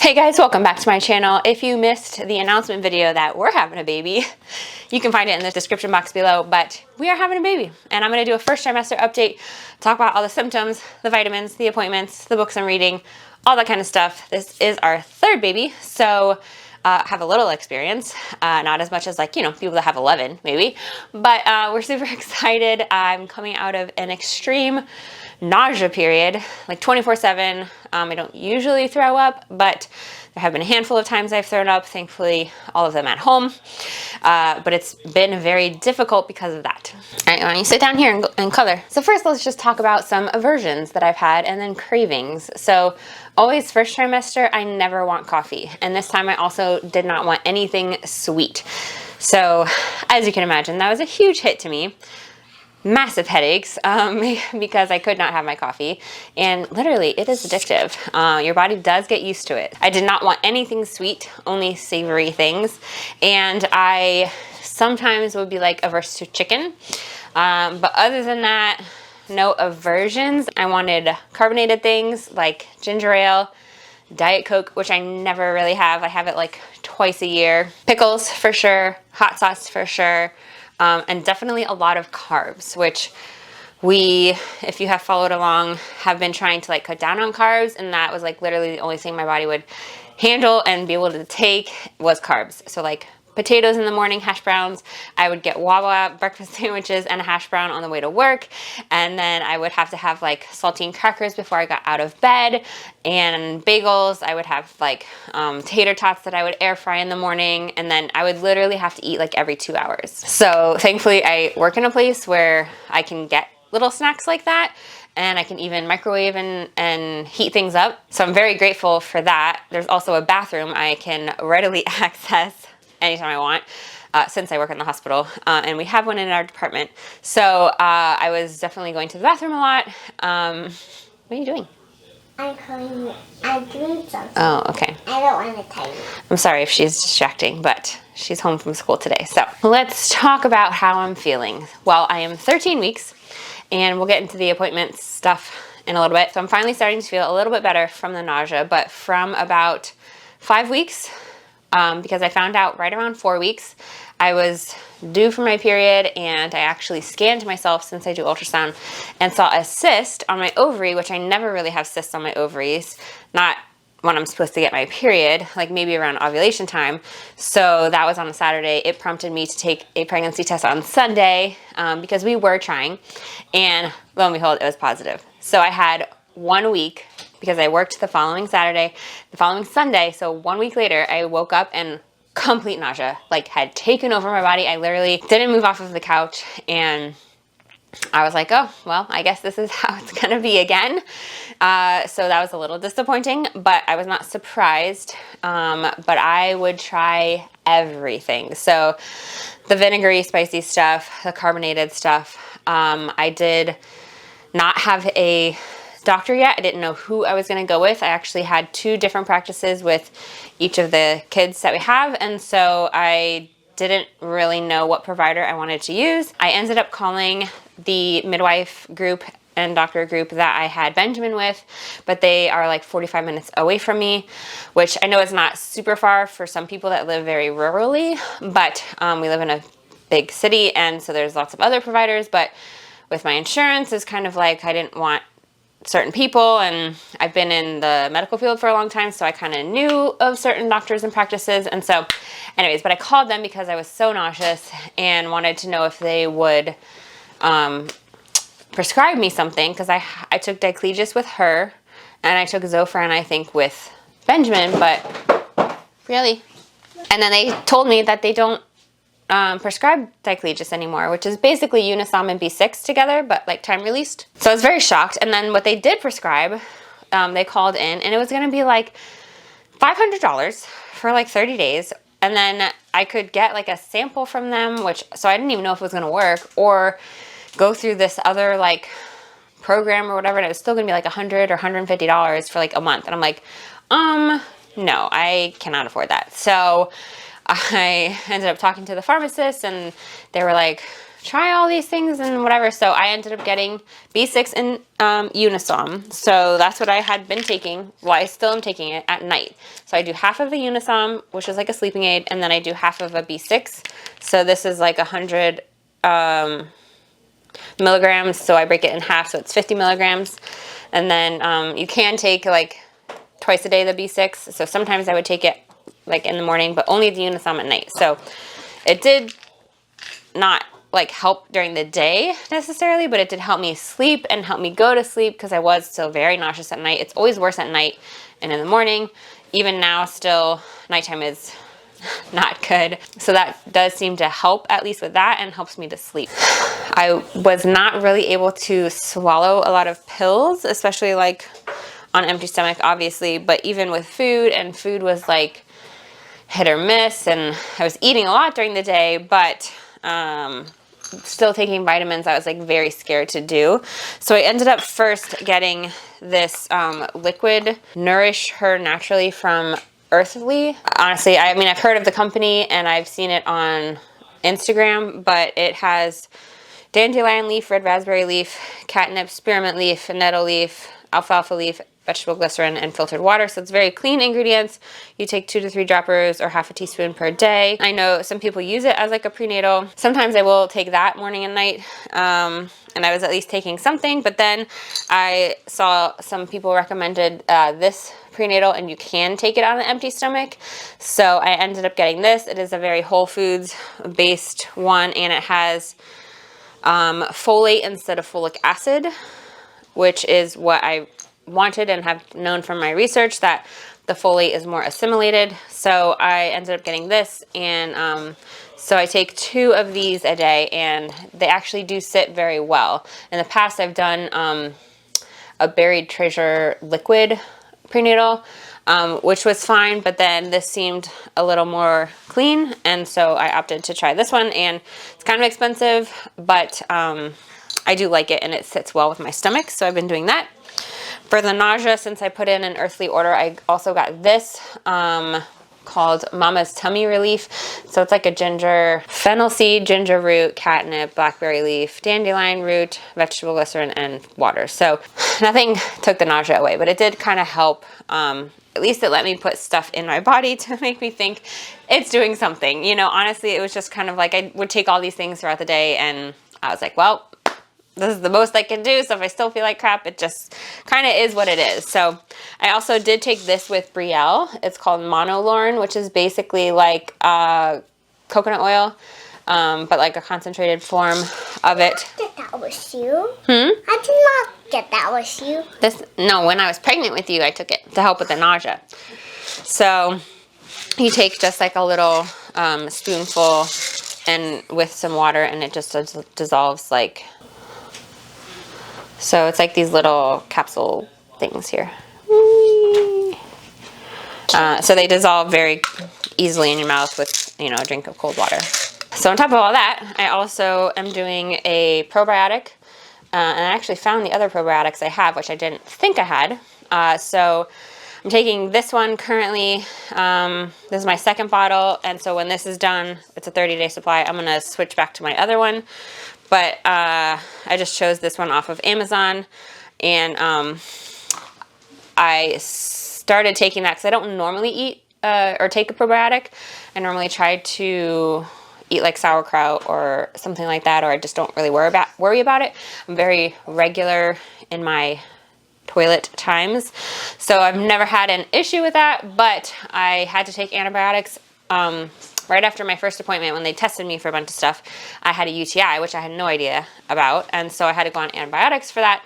Hey guys, welcome back to my channel. If you missed the announcement video that we're having a baby, you can find it in the description box below, but we are having a baby and I'm going to do a first trimester update, talk about all the symptoms, the vitamins, the appointments, the books I'm reading, all that kind of stuff. This is our third baby, so I have a little experience, not as much as people that have 11 maybe, but we're super excited. I'm coming out of an extreme nausea period, like 24/7. I don't usually throw up, but there have been a handful of times I've thrown up, thankfully all of them at home, but it's been very difficult because of that. All right, why don't you sit down here and color. So first let's just talk about some aversions that I've had and then cravings. So always first trimester, I never want coffee, and this time I also did not want anything sweet. So as you can imagine, that was a huge hit to me. Massive headaches because I could not have my coffee, and literally it is addictive. Your body does get used to it. I did not want anything sweet, only savory things, and I sometimes would be like averse to chicken, but other than that, no aversions. I wanted carbonated things like ginger ale, Diet Coke, which I never really have. I have it like twice a year. Pickles for sure, hot sauce for sure. And definitely a lot of carbs, which we, if you have followed along, have been trying to cut down on carbs, and that was literally the only thing my body would handle and be able to take was carbs. So potatoes in the morning, hash browns. I would get Wawa breakfast sandwiches and a hash brown on the way to work, and then I would have to have saltine crackers before I got out of bed, and bagels. I would have tater tots that I would air fry in the morning, and then I would literally have to eat every 2 hours. So thankfully I work in a place where I can get little snacks like that, and I can even microwave and heat things up. So I'm very grateful for that. There's also a bathroom I can readily access anytime I want, since I work in the hospital, and we have one in our department. So I was definitely going to the bathroom a lot. What are you doing? I'm doing something. Oh, okay. I don't want to tell you. I'm sorry if she's distracting, but she's home from school today. So let's talk about how I'm feeling. Well, I am 13 weeks, and we'll get into the appointment stuff in a little bit. So I'm finally starting to feel a little bit better from the nausea, but from about 5 weeks, because I found out right around 4 weeks I was due for my period, and I actually scanned myself since I do ultrasound and saw a cyst on my ovary, which I never really have cysts on my ovaries, not when I'm supposed to get my period, maybe around ovulation time. So that was on a Saturday. It prompted me to take a pregnancy test on Sunday, because we were trying, and lo and behold, it was positive. So I had 1 week, because I worked the following Saturday, the following Sunday, so 1 week later, I woke up and complete nausea, had taken over my body. I literally didn't move off of the couch, and I was like, oh, well, I guess this is how it's gonna be again. So that was a little disappointing, but I was not surprised, but I would try everything. So the vinegary, spicy stuff, the carbonated stuff. I did not have a doctor yet. I didn't know who I was going to go with. I actually had 2 different practices with each of the kids that we have, and so I didn't really know what provider I wanted to use. I ended up calling the midwife group and doctor group that I had Benjamin with, but they are 45 minutes away from me, which I know is not super far for some people that live very rurally, but we live in a big city, and so there's lots of other providers, but with my insurance, it's kind of I didn't want certain people, and I've been in the medical field for a long time, so I kind of knew of certain doctors and practices, and so anyways, but I called them because I was so nauseous and wanted to know if they would prescribe me something, because I took diclegis with her, and I took Zofran, I think, with Benjamin, but really, and then they told me that they don't prescribe diclegis anymore, which is basically unisom and B6 together, but time released. So I was very shocked. And then what they did prescribe, they called in, and it was going to be $500 for 30 days. And then I could get a sample from them, so I didn't even know if it was going to work, or go through this other program or whatever, and it was still going to be $100 or $150 for a month. And I'm like, no, I cannot afford that. So I ended up talking to the pharmacist, and they were like, try all these things and whatever. So I ended up getting B6 and unisom. So that's what I had been taking. Well, I still am taking it at night. So I do half of a unisom, which is like a sleeping aid, and then I do half of a B6. So this is like 100 milligrams. So I break it in half, so it's 50 milligrams. And then you can take like twice a day the B6. So sometimes I would take it like in the morning, but only the unisom at night. So it did not like help during the day necessarily, but it did help me sleep and help me go to sleep because I was still very nauseous at night. It's always worse at night and in the morning. Even now still, nighttime is not good. So that does seem to help at least with that and helps me to sleep. I was not really able to swallow a lot of pills, especially like on an empty stomach, obviously, but even with food, and food was like hit or miss, and I was eating a lot during the day, but still taking vitamins I was like very scared to do. So I ended up first getting this liquid Nourish Her Naturally from Earthly. Honestly, I mean, I've heard of the company and I've seen it on Instagram, but it has dandelion leaf, red raspberry leaf, catnip, spearmint leaf, nettle leaf, alfalfa leaf, vegetable glycerin, and filtered water. So it's very clean ingredients. You take 2 to 3 droppers or half a teaspoon per day. I know some people use it as like a prenatal. Sometimes I will take that morning and night. And I was at least taking something, but then I saw some people recommended this prenatal, and you can take it on an empty stomach. So I ended up getting this. It is a very whole foods based one, and it has folate instead of folic acid, which is what I wanted and have known from my research, that the folate is more assimilated. So I ended up getting this, and so I take 2 of these a day, and they actually do sit very well. In the past, I've done a Buried Treasure liquid prenatal, which was fine, but then this seemed a little more clean, and so I opted to try this one, and it's kind of expensive, but I do like it, and it sits well with my stomach, so I've been doing that. For the nausea, since I put in an Earthly order, I also got this called Mama's Tummy Relief. So it's like a ginger, fennel seed, ginger root, catnip, blackberry leaf, dandelion root, vegetable glycerin, and water. So nothing took the nausea away, but it did kind of help. At least it let me put stuff in my body to make me think it's doing something. You know, honestly, it was just kind of like I would take all these things throughout the day, and I was like, well, this is the most I can do, so if I still feel like crap, it just kind of is what it is. So I also did take this with Brielle. It's called Monolorn, which is basically like coconut oil, but like a concentrated form of it. Get that with you. I did not get that with you. No, when I was pregnant with you, I took it to help with the nausea. So you take just like a little spoonful and with some water, and it just dissolves like... So it's like these little capsule things here. So they dissolve very easily in your mouth with, you know, a drink of cold water. So on top of all that, I also am doing a probiotic. And I actually found the other probiotics I have, which I didn't think I had. So I'm taking this one currently. This is my second bottle. And so when this is done, it's a 30-day supply. I'm going to switch back to my other one. But I just chose this one off of Amazon, and I started taking that because I don't normally eat or take a probiotic. I normally try to eat like sauerkraut or something like that, or I just don't really worry about it. I'm very regular in my toilet times, so I've never had an issue with that, but I had to take antibiotics. Right after my first appointment, when they tested me for a bunch of stuff, I had a UTI, which I had no idea about. And so I had to go on antibiotics for that,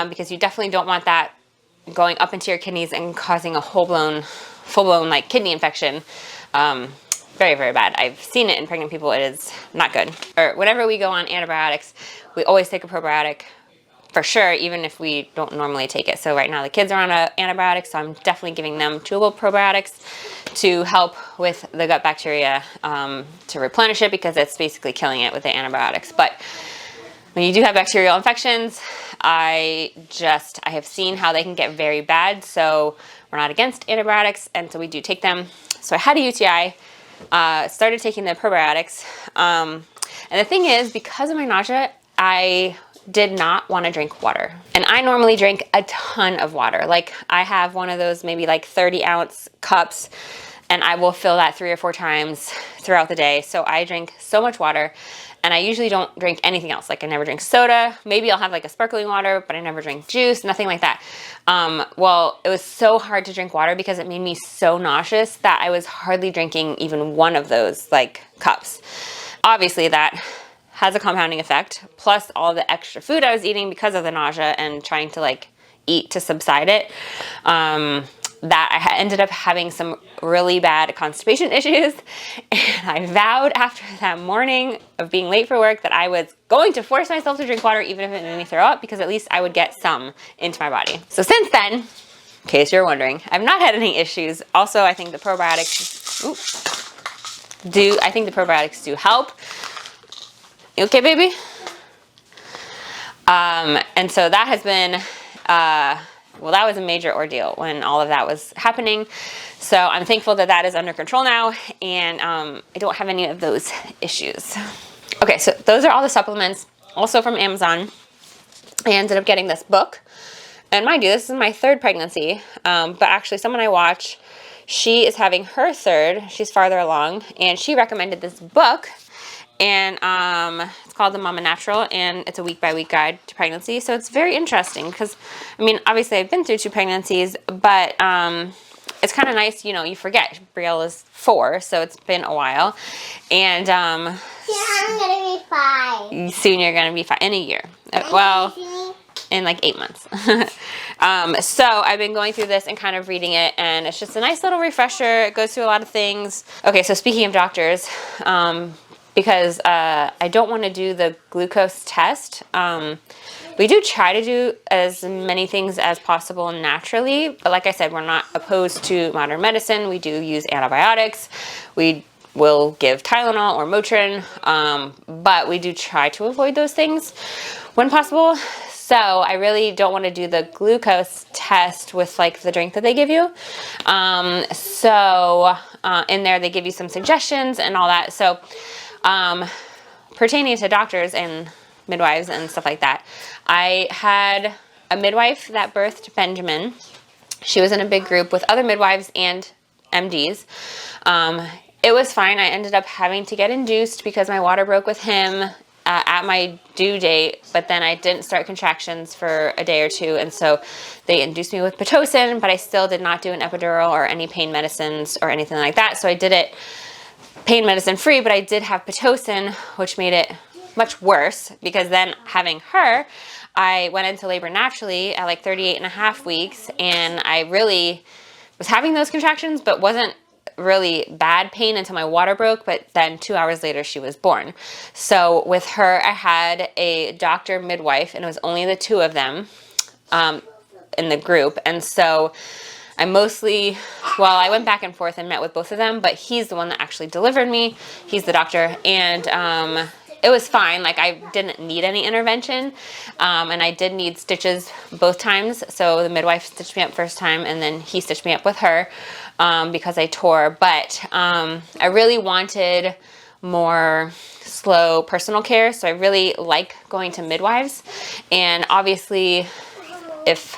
because you definitely don't want that going up into your kidneys and causing a full-blown like kidney infection. Very, very bad. I've seen it in pregnant people. It is not good. Or whenever we go on antibiotics, we always take a probiotic for sure, even if we don't normally take it. So right now the kids are on antibiotics, so I'm definitely giving them chewable probiotics to help with the gut bacteria, to replenish it, because it's basically killing it with the antibiotics. But when you do have bacterial infections, I have seen how they can get very bad, so we're not against antibiotics, and so we do take them. So I had a UTI, started taking the probiotics, And the thing is, because of my nausea, I did not want to drink water. And I normally drink a ton of water. Like I have one of those maybe like 30-ounce cups, and I will fill that 3 or 4 times throughout the day. So I drink so much water, and I usually don't drink anything else. Like I never drink soda. Maybe I'll have like a sparkling water, but I never drink juice, nothing like that. Well, it was so hard to drink water because it made me so nauseous that I was hardly drinking even one of those like cups. Obviously that has a compounding effect, plus all the extra food I was eating because of the nausea and trying to like eat to subside it, that I ended up having some really bad constipation issues. And I vowed after that morning of being late for work that I was going to force myself to drink water even if it made me throw up, because at least I would get some into my body. So since then, in case you're wondering, I've not had any issues. Also, I think the probiotics do help. You okay, baby? And so that has been, well, that was a major ordeal when all of that was happening. So I'm thankful that that is under control now, and I don't have any of those issues. Okay, so those are all the supplements, also from Amazon. I ended up getting this book. And mind you, this is my 3rd pregnancy, but actually someone I watch, she is having her 3rd. She's farther along, and she recommended this book. And it's called The Mama Natural, and it's a week-by-week guide to pregnancy. So it's very interesting because, I mean, obviously I've been through 2 pregnancies, but it's kind of nice, you know, you forget. Brielle is 4, so it's been a while. And yeah, I'm going to be 5. Soon you're going to be 5 in a year. Well, in like 8 months. So I've been going through this and kind of reading it, and it's just a nice little refresher. It goes through a lot of things. Okay, so speaking of doctors, because I don't want to do the glucose test. We do try to do as many things as possible naturally, but like I said, we're not opposed to modern medicine. We do use antibiotics. We will give Tylenol or Motrin, but we do try to avoid those things when possible. So I really don't want to do the glucose test with like the drink that they give you. In there they give you some suggestions and all that. So pertaining to doctors and midwives and stuff like that, I had a midwife that birthed Benjamin. She was in a big group with other midwives and MDs. It was fine. I ended up having to get induced because my water broke with him at my due date, but then I didn't start contractions for a day or 2, and so they induced me with Pitocin, but I still did not do an epidural or any pain medicines or anything like that. So I did it pain medicine free, but I did have Pitocin, which made it much worse, because then having her, I went into labor naturally at like 38.5 weeks, and I really was having those contractions, but wasn't really bad pain until my water broke. But then 2 hours later she was born. So with her, I had a doctor midwife, and it was only the 2 of them in the group. And so I mostly, well, I went back and forth and met with both of them, but he's the one that actually delivered me. He's the doctor, and it was fine. Like, I didn't need any intervention, and I did need stitches both times. So the midwife stitched me up first time, and then he stitched me up with her because I tore. But I really wanted more slow personal care, so I really like going to midwives. And obviously, if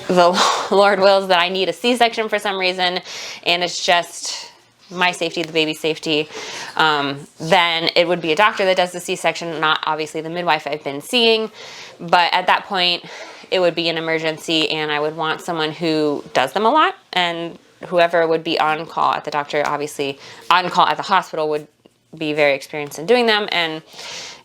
the Lord wills that I need a C-section for some reason, and it's just my safety, the baby's safety, then it would be a doctor that does the C-section, not obviously the midwife I've been seeing. But at that point, it would be an emergency, and I would want someone who does them a lot, and whoever would be on call at the doctor, obviously on call at the hospital, would be very experienced in doing them, and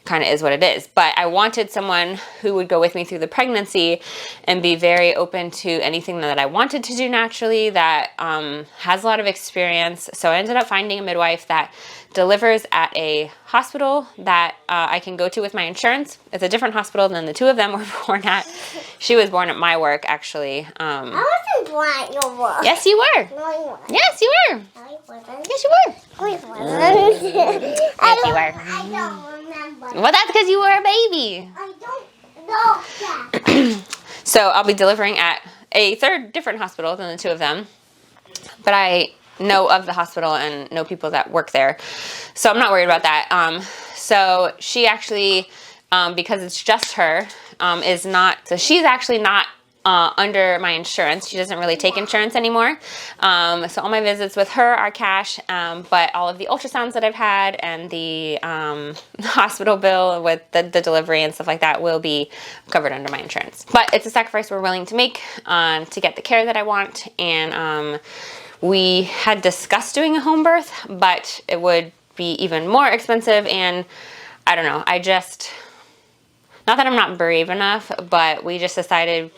kind of is what it is. But I wanted someone who would go with me through the pregnancy and be very open to anything that I wanted to do naturally, that has a lot of experience. So I ended up finding a midwife that delivers at a hospital that I can go to with my insurance. It's a different hospital than the 2 of them were born at. She was born at my work, actually. I wasn't born at your work. Yes, you were. No, I wasn't. Yes, you were. No, I wasn't. Yes, you were. I wasn't. Yes, you were. I don't remember. Well, that's because you were a baby. I don't know that. So I'll be delivering at a 3rd different hospital than the 2 of them. But I know of the hospital and know people that work there. So I'm not worried about that. So she actually, because it's just her, is not, so she's actually not under my insurance. She doesn't really take insurance anymore. So all my visits with her are cash, but all of the ultrasounds that I've had and the hospital bill with the delivery and stuff like that will be covered under my insurance. But it's a sacrifice we're willing to make to get the care that I want. And we had discussed doing a home birth, but it would be even more expensive. And I don't know, not that I'm not brave enough, but we just decided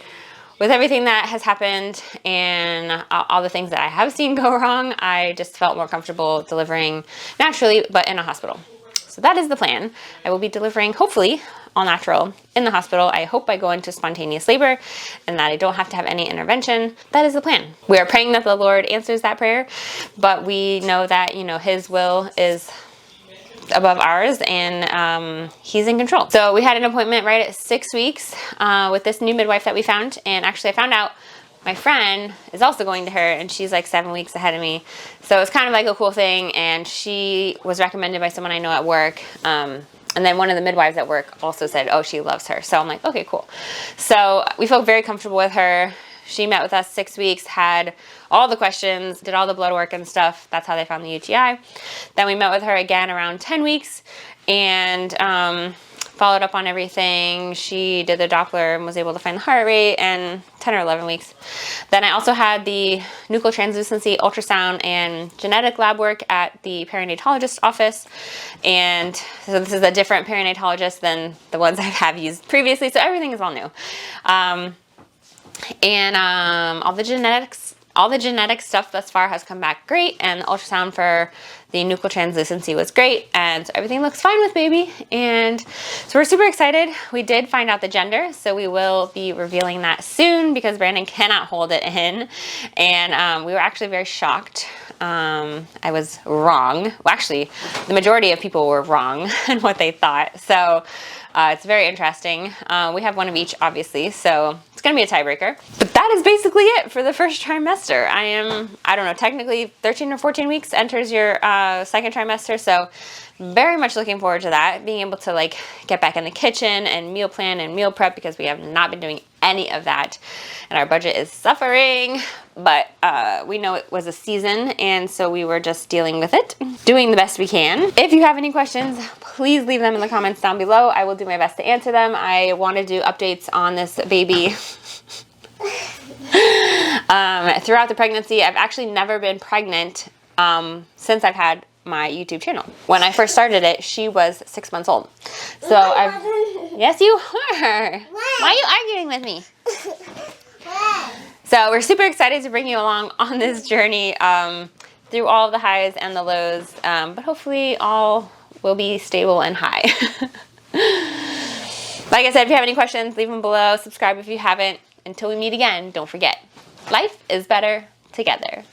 with everything that has happened and all the things that I have seen go wrong, I just felt more comfortable delivering naturally, but in a hospital. So that is the plan. I will be delivering, hopefully, all natural in the hospital. I hope I go into spontaneous labor and that I don't have to have any intervention. That is the plan. We are praying that the Lord answers that prayer, but we know that, you know, His will is above ours, and He's in control. So we had an appointment right at 6 weeks with this new midwife that we found, and actually I found out my friend is also going to her, and she's like 7 weeks ahead of me. So it's kind of like a cool thing, and she was recommended by someone I know at work. And then one of the midwives at work also said, oh, she loves her. So I'm like, okay, cool. So we felt very comfortable with her. She met with us 6 weeks, had all the questions, did all the blood work and stuff. That's how they found the UTI. Then we met with her again around 10 weeks and followed up on everything. She did the Doppler and was able to find the heart rate, and 10 or 11 weeks. Then I also had the nucleotranslucency ultrasound and genetic lab work at the perinatologist office. And so this is a different perinatologist than the ones I have used previously. So everything is all new. All the genetic stuff thus far has come back great, and the ultrasound for the nucleotranslucency was great, and so everything looks fine with baby. And so we're super excited. We did find out the gender, so we will be revealing that soon because Brandon cannot hold it in. And we were actually very shocked. I was wrong. Well, actually, the majority of people were wrong in what they thought. So it's very interesting. We have one of each, obviously, so it's going to be a tiebreaker. But that is basically it for the first trimester. I don't know, technically 13 or 14 weeks enters your second trimester, so very much looking forward to that. Being able to like get back in the kitchen and meal plan and meal prep, because we have not been doing any of that. And our budget is suffering, but we know it was a season, and so we were just dealing with it, doing the best we can. If you have any questions, please leave them in the comments down below. I will do my best to answer them. I want to do updates on this baby throughout the pregnancy. I've actually never been pregnant since I've had my YouTube channel. When I first started it, she was 6 months old. So yes, you are. Why are you arguing with me? So we're super excited to bring you along on this journey through all of the highs and the lows, but hopefully all will be stable and high. Like I said, if you have any questions, leave them below. Subscribe if you haven't. Until we meet again, don't forget, life is better together.